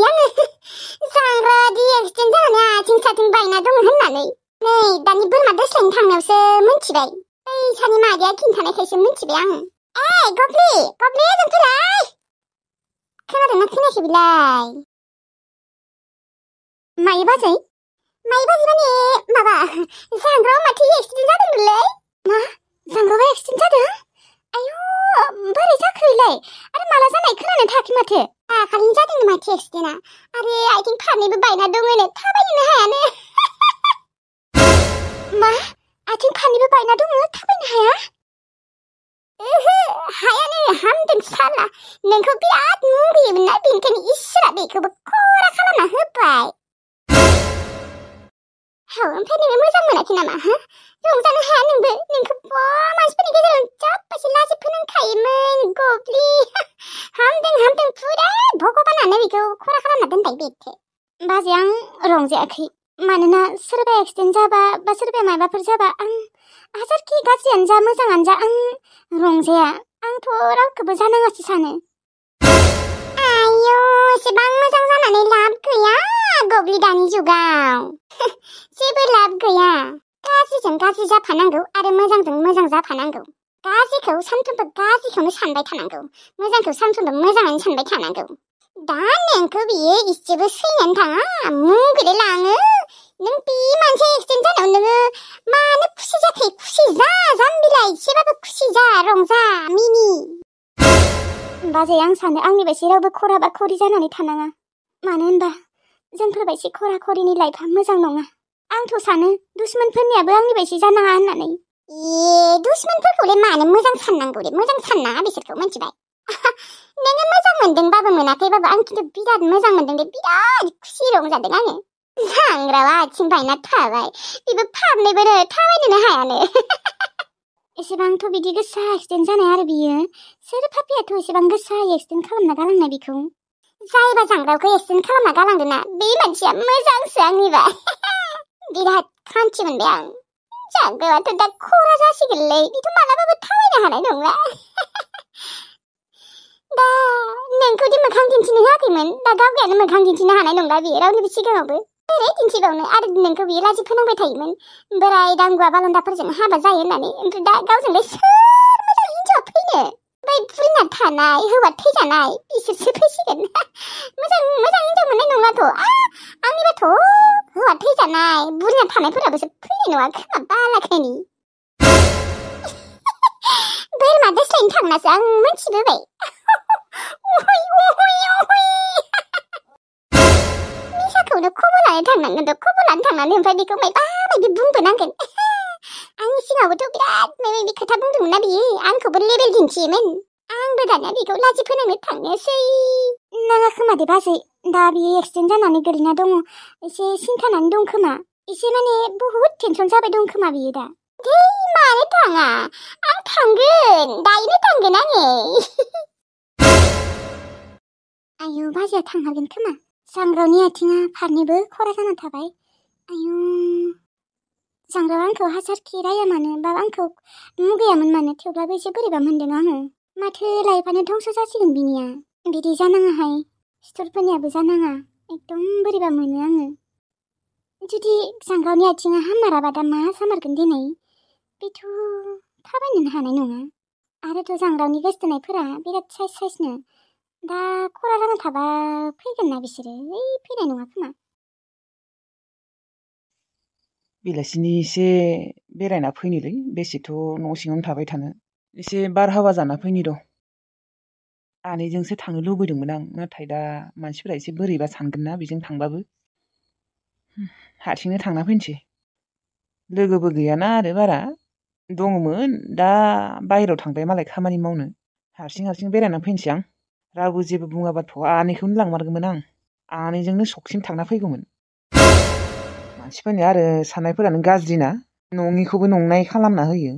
आङो जांग्रादि एक्सिडेन्ट जानानै आथिं साथिं बायना दङ होननानै नै दानि बोरमा दोस्लायनो थांनायावसो मिन्थिबाय बै सानि मादैया खिन्थानायखायसो मिन्थिबाय आङो गब्लि ओजों फैलाय खोनादोंना खोनायाखै बिलाय मायो बाजै माने माबा जांग्रायाव माथो एक्सिडेन्ट जादोंमोनलै मा जांग्रायाव एक्सिडेन्ट जादों आयु बोरै जाखो इलाय आरो माला जानाय खोनानो थायाखै माथो दाखालिनो जादोंनो माथो एक्सिडेन्टआ आरो आथिं फारनैबो बायना दङनो थाबायनोनो हायानो मा आथिं फारनैबो बायना दङ थाबायनो हाया ओहो हायानो हामदों साला नोंखौ बिराद मुगैयोमोन ना बेनिखायनो इसोरा बेखौबो खरा खालामना होबाय ओमफ्राय नोङो मोजां मोनाखै नामा रंजानो हाया नोंखौ मानसिफोरनि गेजेराव जाब्बासो लाजि फोनांखायोमोन गब्लि हामदों फुरा भगबानानो बेखौ खरा खालामना दोनबाय बेखौ बाजै आं रंजायाखै मानोना सोरबा एक्सिडेन्ट जाबा बा सोरबा माबाफोर जाबा आं हाजारखि गाज्रियानो जा मोजाङानो जा आं रंजाया आंथ' रावखौबो जानाङासो सानो आयौ एसेबां मोजां जानानै लाब गैया गब्लि दानि जुगाव जेबो लाब गैया गाज्रिजों गाज्रि जाफानांगौ आरो मोजांजों मोजां जाफानांगौ गाज्रिखौ सानफ्रोमबो गाज्रिखौनो सानबाय थानांगौ मोजांखौ सानफ्रोमबो मोजाङैनो सानबाय थानांगौ दा नोंखौ बियो इसेबो सैनानै थाङा मुगैलाय लाङो नों बे मानसि एक्सिडेन्ट जानायाव नोङो मानो खुसि जाखै खुसि जा जाम्बिलाय एसेबाबो खुसि जा रंजा मिनि बाजै आं सानो आंनि बायदि रावबो खरा बा खरि जानानै थानाङा मानो होनबा जोंफोरबायदि खरा खरिनि लाइफआ मोजां नङा आंथ' सानो दुश्मनफोरनियाबो आंनि बायदि जानाङा होननानै दुश्मनफोरखौलाय मानो मोजां साननांगौलै मोजां साननाङा बिसोरखौ मिथिबाय नोङो मोजां मोनदोंबाबो मोनाखैबाबो आं खिन्थु बिराद मोजां मोनदों दे बिराद खुसि रंजादों आङो जांग्रावा आथिं बायना थाबाय बेबो फारनैबोनो थाबायनोनो हायानो एसेबांथ' बिदि गोसा एक्सिडेन्ट जानाय आरो बियो सोर पापियाथ' एसेबां गोसा एक्सिडेन्ट खालामना गालांनाय बेखौ जायबा जांग्रावखौ एक्सिडेन्ट खालामना गालांदोंना बे मानसिया मोजांसो आंनिबा बिराद खान्थि मोनबाय आं जांग्रावाथ' दा खरा जासिगोनलै बेथ' मालाबाबो थाबायनो हानाय नंला दा नोंखौदि मोखां दिन्थिनो होआखैमोन दा गावगायानो मोखां दिन्थिनो हानाय नंला बियो रावनिबो सिगाङावबो बोरै दिन्थिबावनो आरो नोंखौ बियो लाजि फोनांबाय थायोमोन बोराय दांगुवा बालन्दाफोरजों हाबा जायो होननानै ओमफ्राय दा गावजोंलाय सोर मोजां हिन्जावा फैनो बै बुरिना थानाय हौवा थैजानाय बिसोरसो फैसिगोन मोजां हिन्जाव मोननाय नङाथ' आंनिबाथ' हौवा थैजानाय बुरिना थानायफोराबोसो फैनाय नङा खोमा बालाखायनि बोरमा दोस्लायनो थांनासो आं मोनथिबोबाय निसाखौनो खबर लानो थांनांगोन खबर लानो थांनानै ओमफ्राय बेखौ मायबा बुंबोनांगोन आंनि सिगाङावबोथ' बिराद मायबा खोथा बुंदोंमोन ना बियो आंखौबो लेबेल दिन्थियोमोन आंबो दानिया बेखौ लाजि फोनांनो थांनोसै नाङा खोमा दे बाजै दा बियो एक्सिडेन्ट जानानै गोलैना दङ एसे सिन्थानानै दं खोमा एसे माने बहुद टेनसन जाबाय दं खोमा बियो दा दे मानो थाङा आं थांगोन दायनो थांगोन आङो आयौ बाजैया थांहागोन खोमा जांग्रावनि आथिङा फारनैबो खरा जाना थाबाय आयौ जांग्रावा आंखौ हाजारखि राया मानो बा आंखौ मुगैयामोन मानो थेवब्लाबो एसे बोरैबा मोनदों आङो माथो लाइफआनो धंस जासिगोन बिनिया बिदि जानाङाहाय सिथरफोरनियाबो जानाङा एकदम बोरैबा मोनो आङो जुदि जांग्रावनि आथिङा हामाराबा दा मा जामारगोन दिनै बेथ' थाबायनोनो हानाय नङा आरोथ' जांग्रावनि गोसथोनायफोरा बिराद साइसनो दा खरा जाना थाबा फैगोन ना बिसोरो फैनाय नङा खोमा बेलासिनि एसे बेरायना फैनोलै बेसेथ' न' सिङावनो थाबाय थानो एसे बारहावा जाना फैनि र' आनैजोंसो थांनो लुबैदोंमोन आं नाथाय दा मानसिफोरा एसे बोरैबा सानगोन ना बेजों थांबाबो हारसिंनो थांना फैनोसै लोगोबो गैयाना आरो बारा दङमोन दा बाहेरायाव थांबाय मालाय खामानि मावनो हारसिं बेरायना फैनोसै आं रावबो जेबो बुङाबाथ' आनैखौनो लांमारगौमोन आं आनैजोंनो सकसिम थांना फैगौमोन मानसिफोरनि आरो साननायफोरानो गाज्रि ना नङिखौबो नंनाय खालामना होयो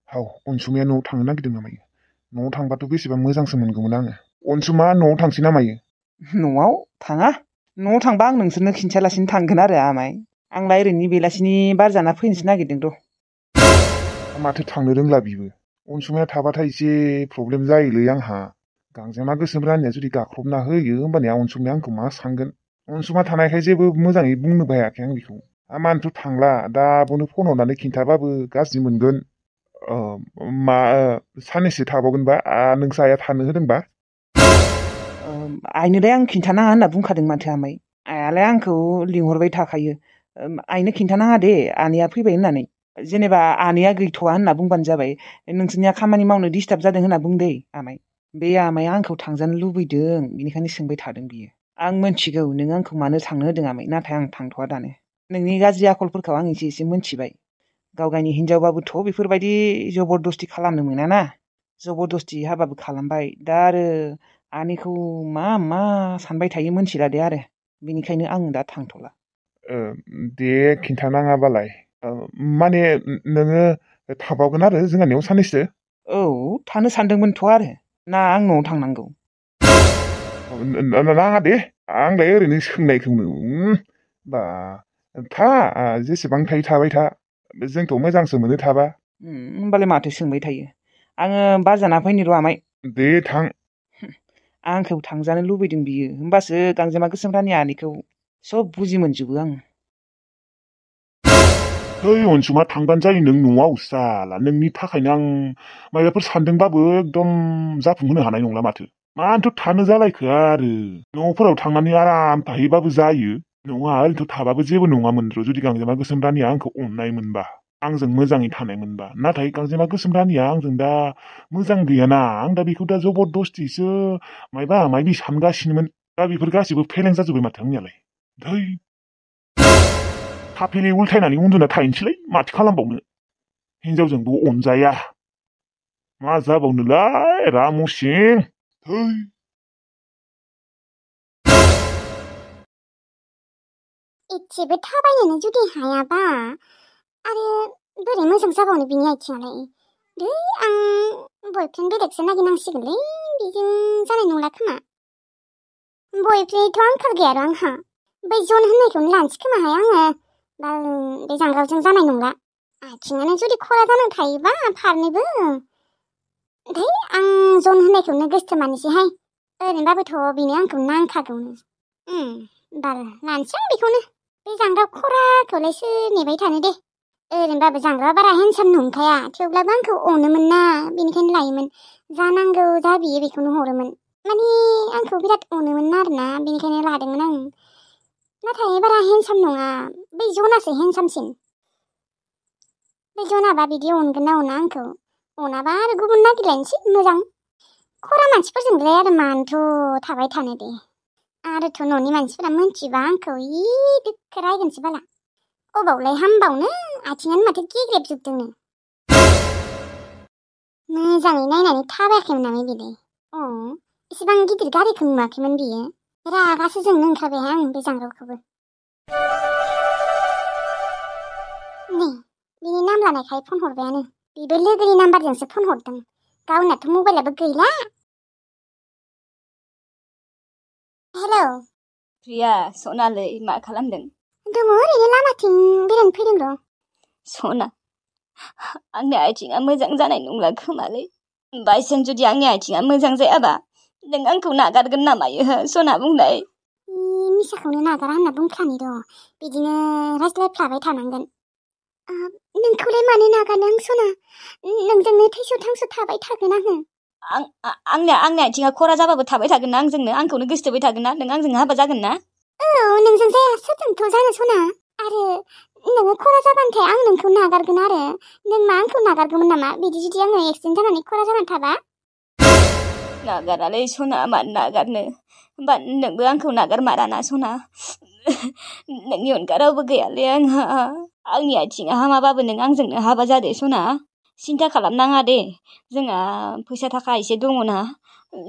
हाव अनसुमाया न'आव थांनो नागिरदों नामायो न'आव थांबाथ' बेसेबा मोजांसो मोनगौमोन आङो अनसुमा न'आव थांसै नामायो न'आव थाङा न'आव थांबा आं नोंसोरनो खिन्थायालासिनो थांगोन आरो आमाय आंलाय ओरैनो बेलासिनि बार जाना फैनोसो नागिरदों र' माथो थांनो रोंला बिबो अनसुमाया थाबाथाय एसे प्रब्लेम जायोलै आंहा गांजेमा गोसोम रानिया जुदि गाख्रबना होयो होमबानिया अनसुमाया आंखौ मा सानगोन अनसुमा थानायखाय जेबो मोजाङै बुंनोबो हायाखै आं बेखौ मानोथ' थांला दाबोनो फन हरनानै खिन्थाबाबो गाज्रि मोनगोन साननैसो थाबावगोनबा नोंसा आइया थानो होदोंबा आइनोलाय आं खिन्थानाङा होनना बुंखादों माथो आमाय आइयालाय आंखौ लिंहरबाय थाखायो आइनो खिन्थानाङा दे आनैया फैबाय होननानै जेनेबा आनैया गैथ'वा होनना बुंबानो जाबाय नोंसोरनिया खामानि मावनो डिस्टार्ब जादों होनना बुंदे आमाय बे आमाया आंखौ थांजानो लुबैदों बेनिखायनो सोंबाय थादों बियो आं मोनथिगौ नों आंखौ मानो थांनो होदों आमाय नाथाय आं थांथ'वा दानो नोंनि गाज्रि आखलफोरखौ आं एसे मोनथिबाय गाव गावनि हिनजावबाबोथ' बेफोरबायदि जबरदस्ति खालामनो मोनाना जबरदस्ति हाबाबो खालामबाय दा आरो आनैखौ मा सानबाय थायो मोनथिला दे आरो बेनिखायनो आं दा थांथ'ला दे खिन्थानाङाबालाय माने नोङो थाबावगोन आरो जोंहानियाव साननैसो औ थानो सानदोंमोनथ' आरो ना आं न'आव थांनांगौ नाङा दे आंलाय ओरैनो सोंनायखौनो बा था जेसेबां थायो थाबाय था जोंथ' मोजांसो मोनो थाबा होमबालाय माथो सोंबाय थायो आङो बाजाना फैनि र' आमाय दे थां आंखौ थांजानो लुबैदों बियो होमबासो गांजेमा गोसोम रानि आनैखौ सब बुजि मोनजोबो आं है अनसुमा थांबानो जायो नों न'आव साला नोंनि थाखायनो आं माबाफोर सानदोंबाबो एकदम जाफुंहोनो हानाय नंला माथो मानोथ' थानो जालायखो आरो न'फोराव थांनानै आराम थाहैबाबो जायो नङा ओरैनोथ' थाबाबो जेबो नङामोन र' जुदि गांजेमा गोसोम रानिया आंखौ अननाय मोनबा आंजों मोजाङै थानाय मोनबा नाथाय गांजेमा गोसोम रानिया आंजों दा मोजां गैयाना आं दा बेखौ दा जबरदस्तिसो मायबा मायबि सानगासिनोमोन दा बेफोर गासिबो फेलें जाजोब्बाय माथो आंनियालाय धै थाफेले उल्थायनानै उन्दुना थाहैनोसैलै माथो खालामबावनो हिनजावजोंबो अनजाया मा जाबावनोलाय रामुसिं धै एसेबो थाबायनोनो जुदि हायाबा आरो बोरै मोजां जाबावनो बिनि आथिङालाय दै आं बयफ्रेन्ड बेलेगसो नागिरनांसिगोनलै बेजों जानाय नंला खोमा बयफ्रेन्डथ' आंखाल गैया र' आंहा बै जन होननायखौनो लानोसै खोमाहाय आङो बे जांगावजों जानाय नंला आथिङानो जुदि खरा जानानै थायोबा फारनैबो दै आं जन होननायखौनो गोसथोमानोसैहाय ओरैनोबाबोथ' बेनो आंखौ नांखागौनो बाल लानोसै आं बेखौनो बे जांग्रा खराखौलायसो नेबाय थानो दे ओरैनोबाबो जांग्रा बारा हेन्डसाम नंखाया थेवब्लाबो आंखौ अनोमोन ना बेनिखायनो लायोमोन जानांगौ जा बियो बेखौनो हरोमोन माने आंखौ बिराद अनोमोन आरोना बेनिखायनो लादोंमोन आं नाथाय बारा हेन्डसाम नङा बै जनासो हेन्डसामसिन बे जनाबा बिदि अनगोन ना अना आंखौ अनाबा आरो गुबुन नागिरलायनोसै मोजां खरा मानसिफोरजोंलाय आरो मानोथ' थाबाय थानो दे आरोथ' न'नि मानसिफोरा मोनथिबा आंखौ दोखो रायगोनसो बाला अबावलाय हामबावनो आथिङानो माथो गेग्रेबजोबदोंनो मोजाङै नायनानै थाबायाखैमोन नालाय बेलाय इसेबां गिदिर गारिखौ नुवाखैमोन बियो रागासो जोंनो ओंखारबाय आं बे जांग्राखौबो नै बिनि नाम लानायखाय फन हरबायानो बेबो लोगोनि नाम्बारजोंसो फन हरदों गावनाथ' मबाइलाबो गैला हेलौ प्रिया सनालै मा खालामदों दङ ओरैनो लामाथिं बेरायनो फैदों र' सना आंनि आथिङा मोजां जानाय नंला खोमालै बायसेन जुदि आंनि आथिङा मोजां जायाबा नों आंखौ नागारगोन नामायो सना बुंलाय मिसाखौनो नागारा होनना बुंफ्लानि र' बिदिनो रायज्लायफ्लाबाय थानांगोन नोंखौलाय मानो नागारनो आं सना नोंजोंनो थैस' थांस' थाबाय थागोन आङो आंनि आथिङा खरा जाबाबो थाबाय थागोन ना आंजोंनो आंखौनो गोसथोबाय थागोन ना नों आंजों हाबा जागोन ना औ नोंजों जाया सोरजोंथ' जानो सना आरो नोङो खरा जाबानोथाय आं नोंखौ नागारगोन आरो नों मा आंखौ नागारगौमोन नामा बिदि जुदि आङो एक्सिडेन्ट जानानै खरा जानानै थाबा नागारालै सना मानो नागारनो होमबा नोंबो आंखौ नागारमाराना सना नोंनि अनगा रावबो गैयालै आंहा आंनि आथिङा हामाबाबो नों आंजोंनो हाबा जादे सना सिन्था खालामनाङा दे जोंहा फैसा थाखा एसे दङना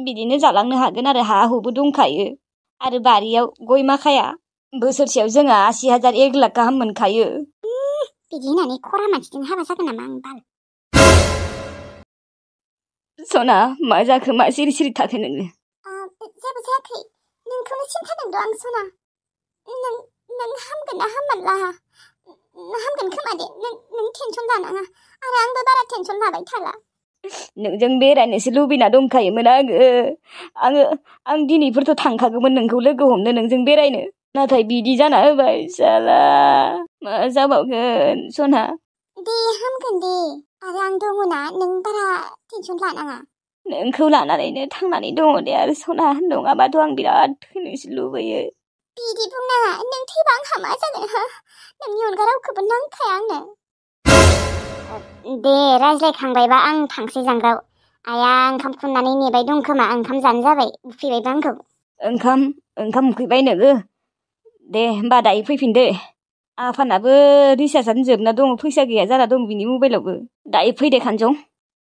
बिदिनो जालांनो हागोन आरो हा हुबो दंखायो आरो बारियाव गय माखाया बोसोरसेयाव जोंहा 80,000 1 लाख गाहाम मोनखायो बिदि होननानै खरा मानसिजों हाबा जागोन नामा आं बाल सना मा जाखो मा सिरि सिरि थाखो नोङो जेबो जायाखै नोंखौनो सिन्था नंदों आं सना नों हामगोन ना हाममारला हामगोन खोमा दे नों टेनसन लानाङा आरो आंबो बारा टेनसन लाबाय थाला नोंजों बेरायनोसो लुबैना दंखायोमोन आं दिनैफोरथ' थांखागौमोन नोंखौ लोगो हमनो नोंजों बेरायनो नाथाय बिदि जाना होबाय साला मा जाबावगोन सना दे हामगोन दे आरो आं दङना नों बारा टेनसन लानाङा नोंखौ लानानैनो थांनानै दङ दे आरो सना नङाबाथ' आं बिराद थैनोसो लुबैयो बिदि बुंनाङा नों थैबा आंहा मा जानो नोंनि अनगा रावखौबो नांखाया आंनो दे रायज्लायखांबायबा आं थांसै जानगाराव आइया ओंखाम खुरनानै नेबाय दं खोमा ओंखाम जानो जाबाय उखैबायबा आंखौ ओंखाम उखैबाय नोङो दे होमबा दायो फैफिनदो आफानाबो रिसार्जआनो जोबना दङ फैसा गैया जाना दं बिनि मबाइलावबो दायो फैदो खानजं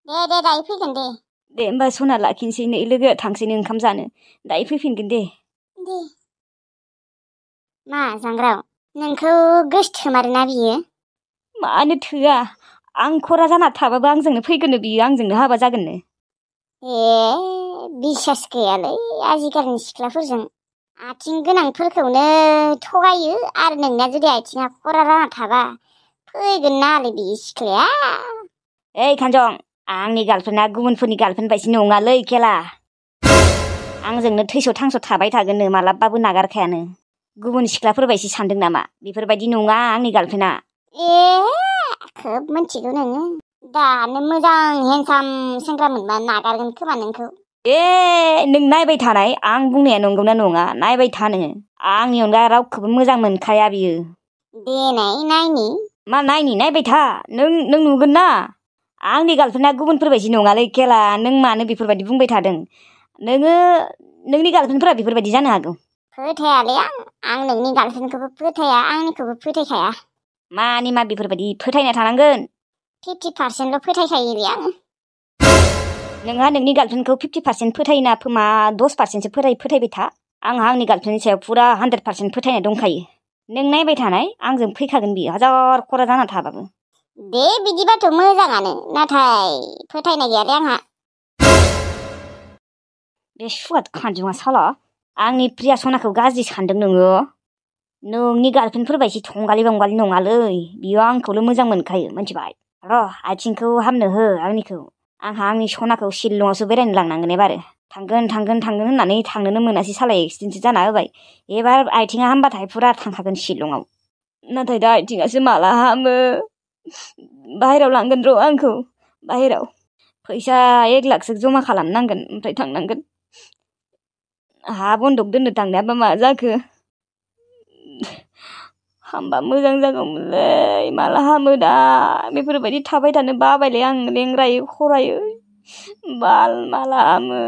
दे दायो फैगोन दे होमबा सना लाखिनोसै नै लोगो थांसैनो ओंखाम जानो दायो फैफिनगोन दे मा जानगाराव नोंखौ गोसोथोमारोना बियो मानो थोआ आं खरा जाना थाबाबो आंजोंनो फैगोननो बियो आंजोंनो हाबा जागोननो बिसास गैयालै आजिखालिनि सिख्लाफोरजों आथिं गोनांफोरखौनो थगायो आरो नोंना जुदि आथिङा खरा जाना थाबा फैगोन नालै बे सिख्लाया ओइ खानजं आंनि गार्लफ्रेन्डआ गुबुनफोरनि गार्लफ्रेन्ड बायदि नङालै खेला आंजोंनो थैस' थांस' थाबाय थागोननो मालाबाबो नागारखायानो गुबुन सिख्लाफोर बायदि सानदों नामा बेफोरबायदि नङा आंनि गार्लफ्रेन्डआ खोब मिथिगौ नोङो दानो मोजां हेन्डसाम सेंग्रा मोनबा नागारगोन खोमा नोंखौ नों नायबाय थानाय आं बुंनाया नंगौना नङा नायबाय था नोङो आंनि अनगा रावखौबो मोजां मोनखाया बियो देनाय नायनि मा नायबाय था नों नुगोन ना आंनि गार्लफ्रेन्डआ गुबुनफोर बायदि नङालै खेला नों मानो बेफोरबायदि बुंबाय थादों नोंनि गार्लफ्रेन्डफोरा बेफोरबायदि जानो हागौ फोथायालै आं नोंनि गार्लफ्रेन्डखौबो फोथाया आंनिखौबो फोथायखाया मानि मा बेफोरबायदि फोथायना थानांगोन 50%ल' फोथायखायोलै आङो नोंहा नोंनि गार्लफ्रेन्डखौ 50% फोथायना मा 10%सो फोथायबाय था आंहा आंनि गार्लफ्रेन्डनि सायाव फुरा 100% फोथायनाय दंखायो नों नायबाय थानाय आंजों फैखागोन बियो हाजार खरा जाना थाबाबो दे बिदिबाथ' मोजाङानो नाथाय फोथायनाय गैयालै आंहा बे सुवाद खानजुङा साला आंनि प्रिया सनाखौ गाज्रि सानदों नोङो नोंनि गार्लफ्रेन्डफोर बायदि थंगालि बंगालि नङालै बियो आंखौल' मोजां मोनखायो मिथिबाय र' आथिंखौ हामनो हो आंनिखौ आंहा आंनि सनाखौ शिलंआवसो बेरायनो लांनांगोन एबारो थांगोन होननानै थांनोनो मोनासै सालाय एक्सिडेन्टसो जाना होबाय एबार आथिङा हामबाथाय फुरा थांखागोन शिलंआव नाथाय दा आथिङासो माला हामो बाहेराव लांगोन र' आंखौ बाहेराव फैसा 1 लाखसो जमा खालामनांगोन ओमफ्राय थांनांगोन हा बन्दक दोननो थांनायाबा मा जाखो हामबा मोजां जागौमोनलै माला हामो दा बेफोरबायदि थाबाय थानो बाबायलै आं लेंग्रायै खरायै बाल माला हामो